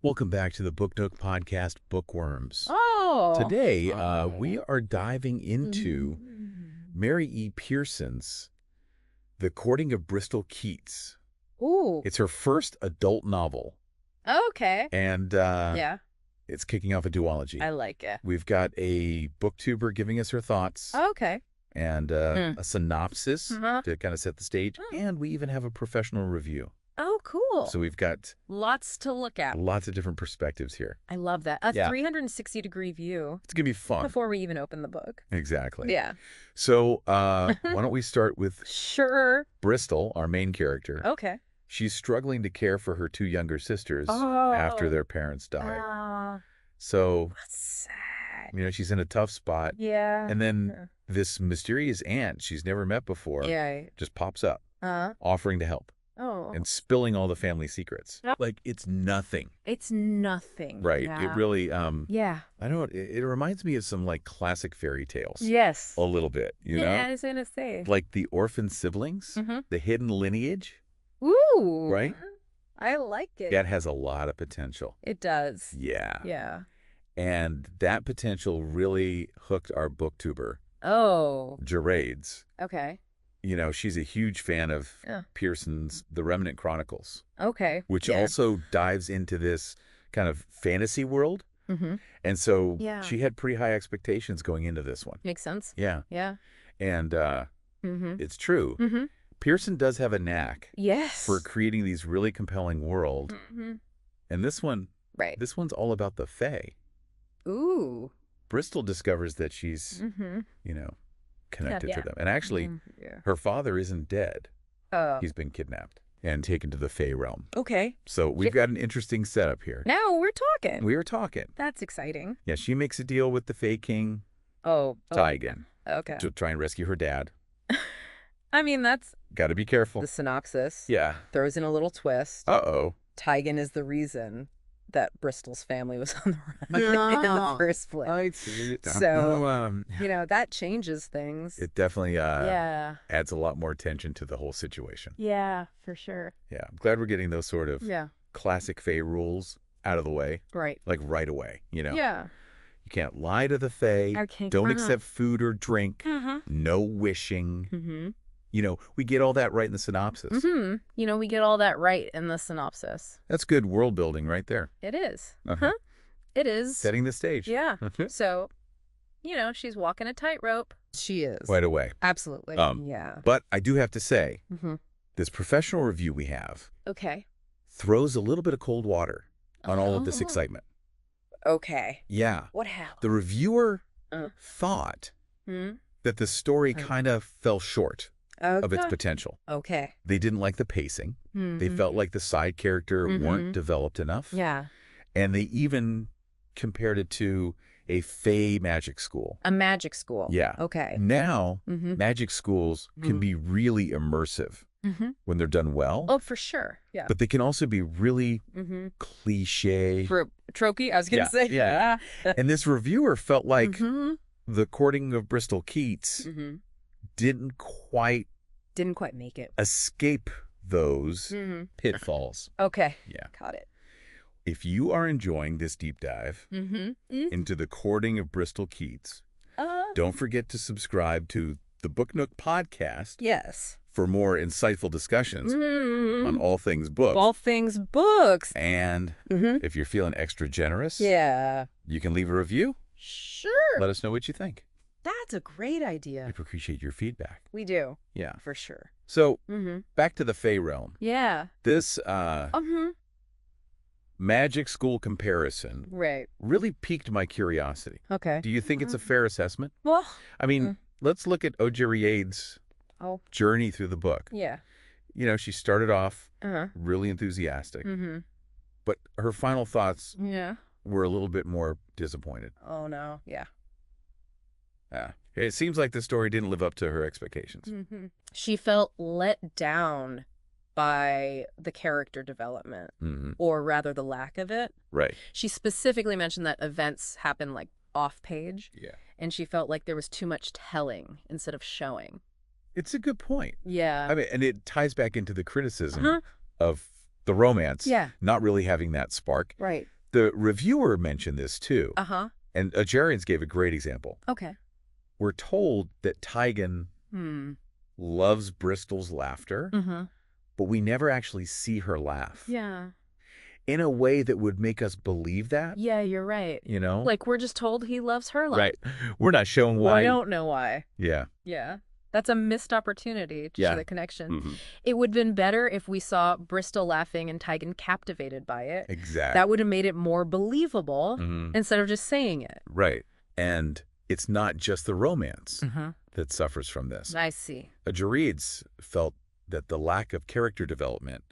Welcome back to the Book Nook podcast, Bookworms. Oh. Today, we are diving into Mary E. Pearson's The Courting of Bristol Keats. Ooh. It's her first adult novel, Okay. and Yeah, it's kicking off a duology. I like it. We've got a booktuber giving us her thoughts Okay. and a synopsis Uh-huh. to kind of set the stage, and we even have a professional review. Oh, cool. So we've got Lots to look at. lots of different perspectives here. I love that. A Yeah. 360-degree view It's going to be fun. before we even open the book. Exactly. Yeah. So why don't we start with Sure. Bristol, our main character. Okay. She's struggling to care for her two younger sisters Oh. after their parents died. So, That's sad. she's in a tough spot. Yeah. And then this mysterious aunt she's never met before Yeah. just pops up, Uh-huh. offering to help Oh. and spilling all the family secrets. Yep. Like, it's nothing. It's nothing. Right. Yeah. It really, Yeah. I don't know, it reminds me of some, like, classic fairy tales. Yes. A little bit, you know? Yeah, I was going to say. Like the orphan siblings, the hidden lineage, Ooh. right? I like it. That has a lot of potential. It does. Yeah. Yeah. And that potential really hooked our booktuber, Oh. Gerades. Okay. She's a huge fan of Yeah. Pearson's The Remnant Chronicles, Okay. which Yeah. also dives into this kind of fantasy world. Mm-hmm. And so Yeah. she had pretty high expectations going into this one. Makes sense. Yeah. Yeah. And Mm-hmm. it's true. Mm-hmm. Pearson does have a knack Yes. for creating these really compelling worlds. Mm-hmm. And this one's all about the Fae. Ooh. Bristol discovers that she's, Mm-hmm. connected to Yeah. them. And actually, Yeah. her father isn't dead. Oh. He's been kidnapped and taken to the Fae realm. Okay. So we've got an interesting setup here. Now we're talking. We are talking. That's exciting. Yeah, she makes a deal with the Fae King, Oh. Tyghan, Okay. to try and rescue her dad. I mean, that's Got to be careful. the synopsis. Yeah. Throws in a little twist. Uh-oh. Tyghan is the reason that Bristol's family was on the run in the first place. I see it. So, that changes things. It definitely Yeah. adds a lot more tension to the whole situation. Yeah, for sure. Yeah. I'm glad we're getting those sort of Yeah. classic Fae rules out of the way, Right. like right away, Yeah. You can't lie to the Fae. Okay. Don't accept food or drink. No wishing. Mm-hmm. We get all that right in the synopsis. Mm-hmm. We get all that right in the synopsis. That's good world building right there. It is. Uh-huh. It is. Setting the stage. Yeah. So, she's walking a tightrope. She is. Right away. Absolutely. Yeah. But I do have to say, Mm-hmm. this professional review we have Okay. throws a little bit of cold water on all of this Oh. excitement. Okay. Yeah. What happened? The reviewer Uh. thought Hmm? that the story kind of fell short of its Okay. potential. Okay. They didn't like the pacing. They Mhm. felt like the side character weren't developed enough. Yeah. And they even compared it to a Fae magic school. A magic school. Yeah. Okay. Now, Mm-hmm. magic schools can be really immersive Mm-hmm. when they're done well, Oh, for sure. Yeah. but they can also be really Mm-hmm. cliche. Tropey, I was going to say. Yeah. And this reviewer felt like Mm-hmm. The Courting of Bristol Keats Mm-hmm. didn't quite Didn't quite make it. escape those Mm-hmm. pitfalls. Okay. Yeah. Got it. If you are enjoying this deep dive Mm-hmm. into The Courting of Bristol Keats, don't forget to subscribe to the Book Nook podcast Yes. for more insightful discussions Mm-hmm. on all things books. All things books. And Mm-hmm. if you're feeling extra generous, Yeah. you can leave a review. Sure. Let us know what you think. That's a great idea. We appreciate your feedback. We do. Yeah. For sure. So Mm-hmm. back to the Fae realm. Yeah. This Mm-hmm. magic school comparison Right. really piqued my curiosity. Okay. Do you think it's a fair assessment? Well. I mean, let's look at Ojeriade's Oh. journey through the book. Yeah. She started off Uh-huh. really enthusiastic, Mm-hmm. but her final thoughts Yeah. were a little bit more disappointed. Oh, no. Yeah. It seems like the story didn't live up to her expectations. Mm-hmm. She felt let down by the character development, Mm-hmm. or rather the lack of it. Right. She specifically mentioned that events happen like off page, Yeah. and she felt like there was too much telling instead of showing. It's a good point. Yeah. I mean, and it ties back into the criticism Uh-huh. of the romance, Yeah. not really having that spark. Right. The reviewer mentioned this too, Uh-huh. and Ajarians gave a great example. Okay. We're told that Tyghan loves Bristol's laughter, but we never actually see her laugh. Yeah. In a way that would make us believe that. Yeah, you're right. You know? Like, we're just told he loves her laugh. Right. We're not shown why. We don't know why. Yeah. Yeah. That's a missed opportunity to show the connection. Mm-hmm. It would have been better if we saw Bristol laughing and Tyghan captivated by it. Exactly. That would have made it more believable instead of just saying it. Right. And it's not just the romance that suffers from this. I see. Ajarians felt that the lack of character development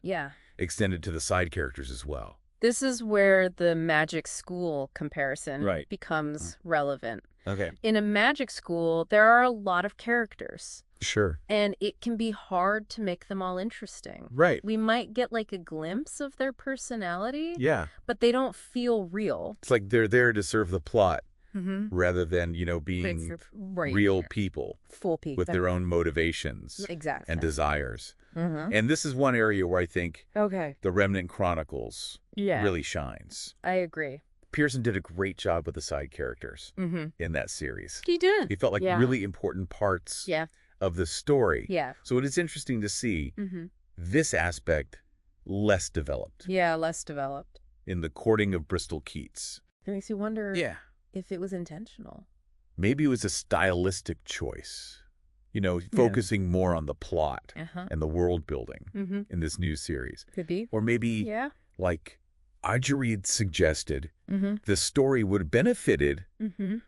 extended to the side characters as well. This is where the magic school comparison becomes relevant. Okay. In a magic school, there are a lot of characters. Sure. And it can be hard to make them all interesting. Right. We might get like a glimpse of their personality, Yeah. but they don't feel real. It's like they're there to serve the plot rather than, being real people. Full people. With their own motivations and desires. And this is one area where I think the Remnant Chronicles really shines. I agree. Pearson did a great job with the side characters in that series. He did. He felt like really important parts of the story. Yeah. So it is interesting to see this aspect less developed. Yeah, less developed. In The Courting of Bristol Keats. It makes you wonder if it was intentional. Maybe it was a stylistic choice. Focusing more on the plot and the world building in this new series. Could be. Or maybe, like Ajarians suggested, the story would have benefited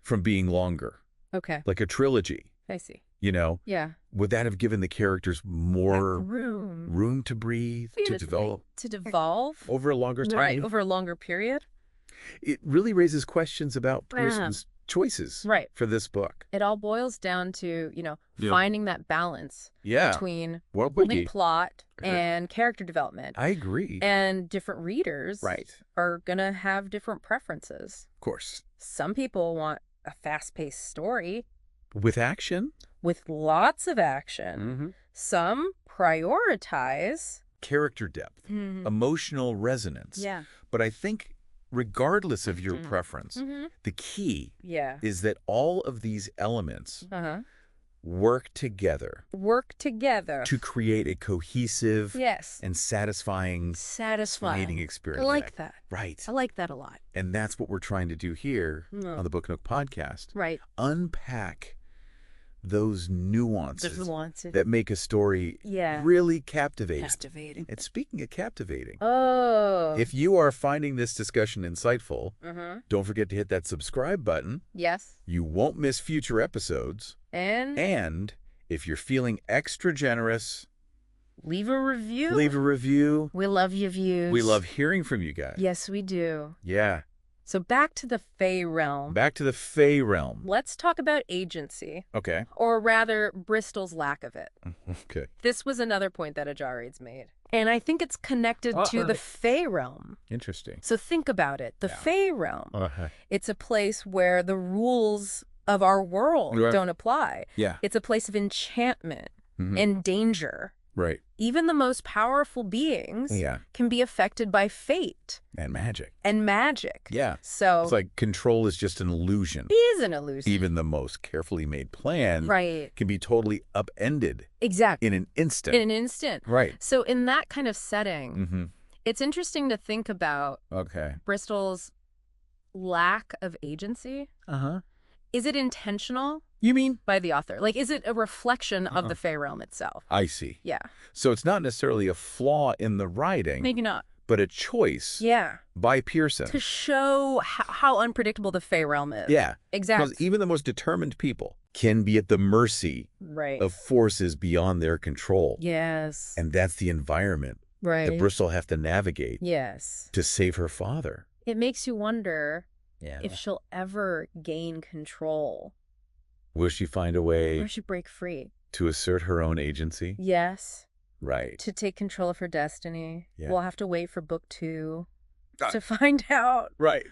from being longer. Okay. Like a trilogy. I see. Yeah. Would that have given the characters more room to breathe, to develop? To devolve? Over a longer time? Right, over a longer period? It really raises questions about Pearson's choices for this book. It all boils down to, finding that balance between building plot and character development. I agree. And different readers are going to have different preferences. Of course. Some people want a fast-paced story. With action? With lots of action. Some prioritize character depth, emotional resonance. Yeah. But I think regardless of your preference, the key is that all of these elements work together to create a cohesive and satisfying reading experience. I like that. Right. I like that a lot. And that's what we're trying to do here on the Book Nook podcast. Right. Unpack those nuances that make a story really captivating. And speaking of captivating, if you are finding this discussion insightful, don't forget to hit that subscribe button. Yes. You won't miss future episodes. And if you're feeling extra generous, leave a review. Leave a review. We love your views. We love hearing from you guys. Yes, we do. Yeah. So back to the Fae realm. Back to the Fae realm. Let's talk about agency. Okay. Or rather, Bristol's lack of it. Okay. This was another point that Ajarians made. And I think it's connected to the Fae realm. Interesting. So think about it. The Fae realm. It's a place where the rules of our world don't apply. Yeah. It's a place of enchantment and danger. Right. Even the most powerful beings can be affected by fate. And magic. Yeah. So it's like control is just an illusion. It is an illusion. Even the most carefully made plan can be totally upended. Exactly. In an instant. Right. So in that kind of setting, it's interesting to think about Bristol's lack of agency. Is it intentional? You mean? By the author. Like, is it a reflection of the Fae realm itself? I see. Yeah. So it's not necessarily a flaw in the writing. Maybe not. But a choice by Pearson. To show how unpredictable the Fae realm is. Yeah. Exactly. Because even the most determined people can be at the mercy of forces beyond their control. Yes. And that's the environment that Bristol have to navigate to save her father. It makes you wonder if she'll ever gain control. Will she find a way? Or she break free? To assert her own agency? Yes. Right. To take control of her destiny. Yeah. We'll have to wait for book 2 to find out. Right.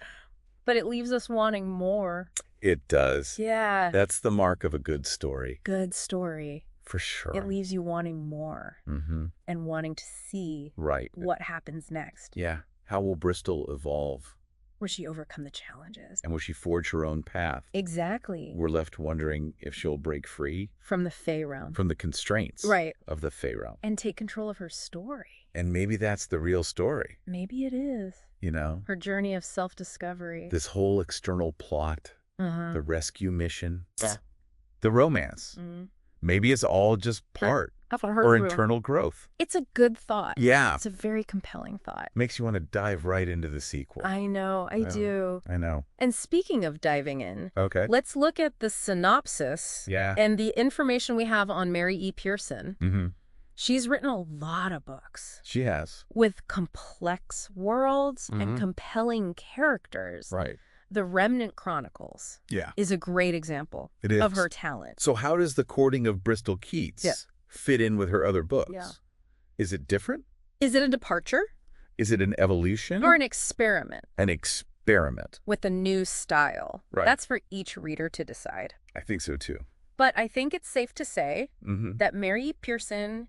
But it leaves us wanting more. It does. Yeah. That's the mark of a good story. Good story. For sure. It leaves you wanting more and wanting to see what happens next. Yeah. How will Bristol evolve? Will she overcome the challenges? And will she forge her own path? Exactly. We're left wondering if she'll break free from the Fae realm. From the constraints of the Fae realm. And take control of her story. And maybe that's the real story. Maybe it is. You know? Her journey of self-discovery. This whole external plot, the rescue mission, the romance. Maybe it's all just part or internal growth. It's a good thought. Yeah. It's a very compelling thought. Makes you want to dive right into the sequel. I know, I do. I know. And speaking of diving in, let's look at the synopsis and the information we have on Mary E. Pearson. She's written a lot of books. She has. With complex worlds and compelling characters. Right. The Remnant Chronicles is a great example of her talent. So how does The Courting of Bristol Keats fit in with her other books? Yeah. Is it different? Is it a departure? Is it an evolution? Or an experiment? An experiment. With a new style. Right. That's for each reader to decide. I think so too. But I think it's safe to say that Mary Pearson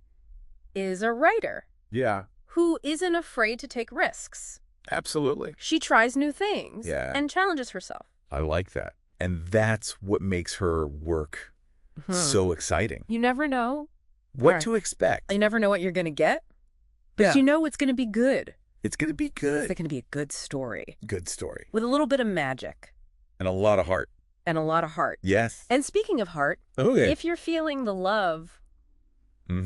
is a writer. Yeah. Who isn't afraid to take risks. Absolutely. She tries new things and challenges herself. I like that. And that's what makes her work so exciting. You never know what to expect. You never know what you're going to get, but you know it's going to be good. It's going to be good. It's going to be a good story. Good story. With a little bit of magic. And a lot of heart. And a lot of heart. Yes. And speaking of heart, if you're feeling the love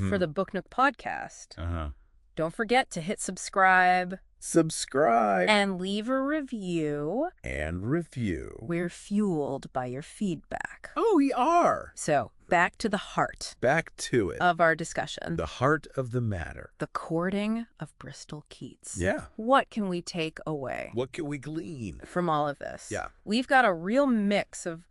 for the Book Nook podcast, don't forget to hit subscribe. And leave a review. We're fueled by your feedback. Oh, we are. So, back to the heart. Back to it. Of our discussion. The heart of the matter. The Courting of Bristol Keats. Yeah. What can we take away? What can we glean? From all of this? Yeah. We've got a real mix of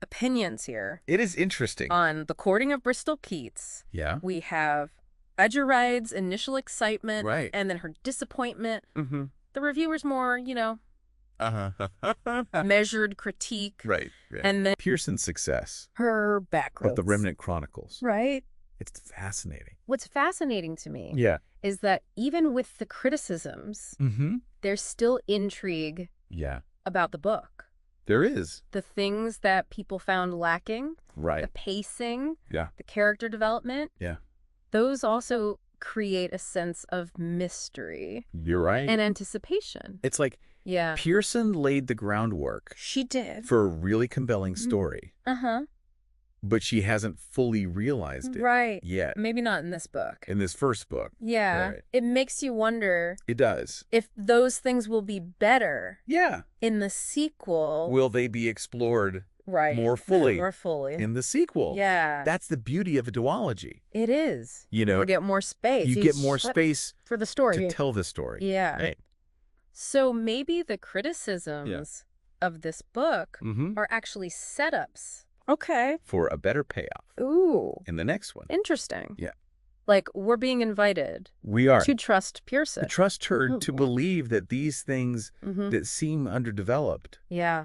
opinions here. It is interesting. On The Courting of Bristol Keats. Yeah. We have Edgeride's initial excitement, and then her disappointment. The reviewer's more, measured critique. Right. And then Pearson's success. Her background. Of the Remnant Chronicles. Right. It's fascinating. What's fascinating to me is that even with the criticisms, there's still intrigue about the book. There is. The things that people found lacking. Right. The pacing. The character development. Yeah. Those also create a sense of mystery. You're right. And anticipation. It's like Pearson laid the groundwork. She did. For a really compelling story. But she hasn't fully realized it yet. Maybe not in this book. In this first book. Yeah. Right. It makes you wonder. It does. If those things will be better. Yeah. In the sequel. Will they be explored more fully in the sequel? Yeah. That's the beauty of a duology. It is. You know, you get more space. You get more space for the story to tell the story. Yeah. Right. So maybe the criticisms of this book are actually setups. Okay. For a better payoff. Ooh. In the next one. Interesting. Yeah. Like, we're being invited. We are. To trust Pearson. To trust her to believe that these things that seem underdeveloped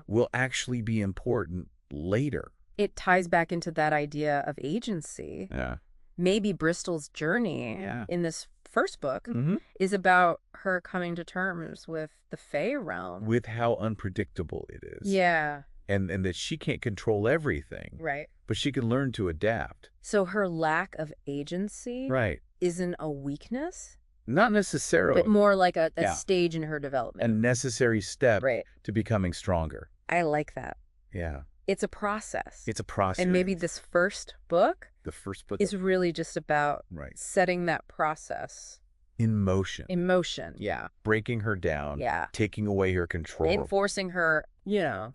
will actually be important later. It ties back into that idea of agency. Yeah. Maybe Bristol's journey in this first book is about her coming to terms with the Fae realm. With how unpredictable it is. Yeah. And that she can't control everything. Right. But she can learn to adapt. So her lack of agency isn't a weakness? Not necessarily. But more like a stage in her development. A necessary step to becoming stronger. I like that. Yeah. It's a process. It's a process. And maybe this first book is really just about setting that process in motion. In motion. Yeah. Breaking her down. Yeah. Taking away her control. And forcing her, Yeah.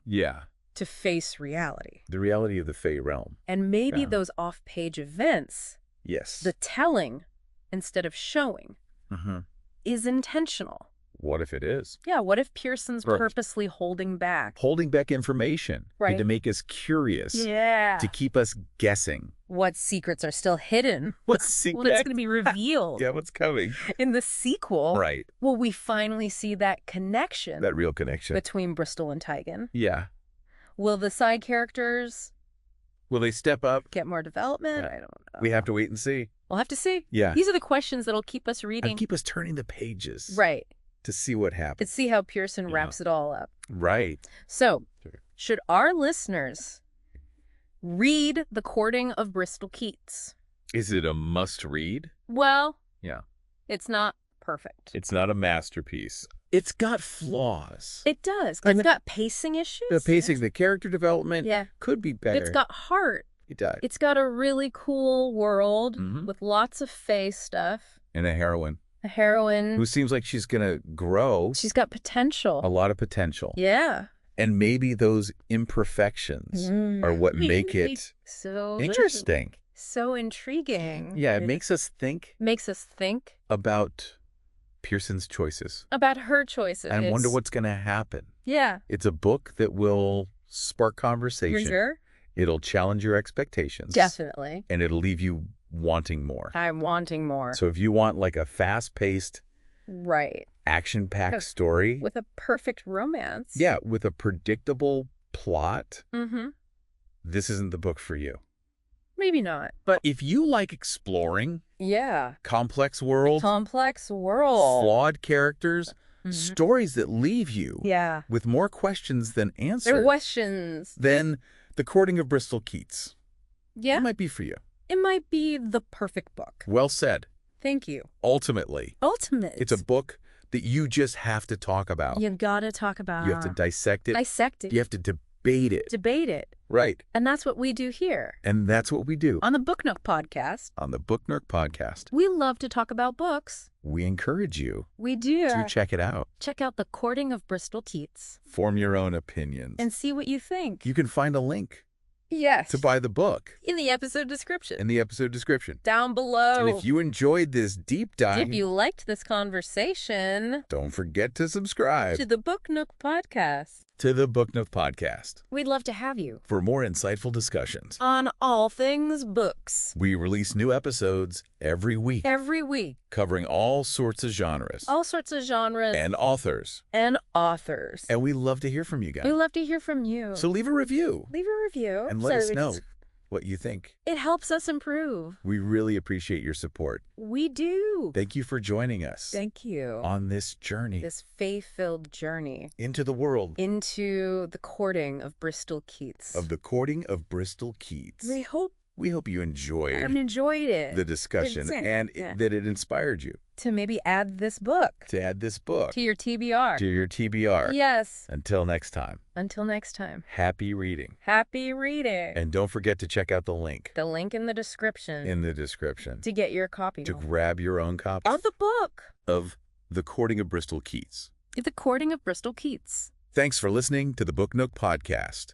To face reality. The reality of the Fae realm. And maybe those off-page events. Yes. The telling instead of showing is intentional. What if it is? Yeah, what if Pearson's purposely holding back? Holding back information. Right. To make us curious. Yeah. To keep us guessing. What secrets are still hidden? What secrets? Well, it's going to be revealed. Yeah, what's coming? In the sequel. Right. Will we finally see that connection? That real connection. Between Bristol and Tyghan? Yeah. Will the side characters Will they step up? Get more development? I don't know. We have to wait and see. We'll have to see. Yeah. These are the questions that'll keep us reading. And keep us turning the pages. Right. To see what happens. To see how Pearson wraps it all up. Right. So, should our listeners read The Courting of Bristol Keats? Is it a must-read? Well, yeah. It's not perfect. It's not a masterpiece. It's got flaws. It does. It's got pacing issues. The pacing, the character development could be better. It's got heart. It does. It's got a really cool world with lots of fae stuff. And a heroine. A heroine. Who seems like she's going to grow. She's got potential. A lot of potential. Yeah. And maybe those imperfections are what make it so interesting. So intriguing. Yeah, it makes us think. Makes us think. About Pearson's choices. About her choices. And wonder what's going to happen. Yeah. It's a book that will spark conversation. Sure. It'll challenge your expectations. Definitely. And it'll leave you wanting more. I'm wanting more. So if you want like a fast-paced, action-packed story. With a perfect romance. Yeah, with a predictable plot. This isn't the book for you. Maybe not. But if you like exploring. Complex world. Flawed characters. Stories that leave you. With more questions than answers. Questions. Then The Courting of Bristol Keats. Yeah. It might be for you. It might be the perfect book. Well said. Thank you. Ultimately. It's a book that you just have to talk about. You gotta talk about. You have to dissect it. You have to debate it. Right. And that's what we do here. And that's what we do. On the Book Nook podcast. On the Book Nook podcast. We love to talk about books. We encourage you. We do. To check it out. Check out The Courting of Bristol Keats. Form your own opinions. And see what you think. You can find a link. Yes. To buy the book. In the episode description. Down below. And if you enjoyed this deep dive. If you liked this conversation. Don't forget to subscribe. To the Book Nook podcast. We'd love to have you. For more insightful discussions. On all things books. We release new episodes every week. Covering all sorts of genres. And authors. And we love to hear from you guys. So leave a review. And let us know what you think. It helps us improve. We really appreciate your support. We do. Thank you for joining us. Thank you. On this journey. This fae-filled journey. Into the world. Into the courting of Bristol Keats. We hope you enjoyed it. The discussion and that it inspired you. To maybe add this book. To your TBR. Yes. Until next time. Happy reading. And don't forget to check out the link. The link in the description. To get your copy. To grab your own copy. Of the book. Of The Courting of Bristol Keats. The Courting of Bristol Keats. Thanks for listening to the Book Nook podcast.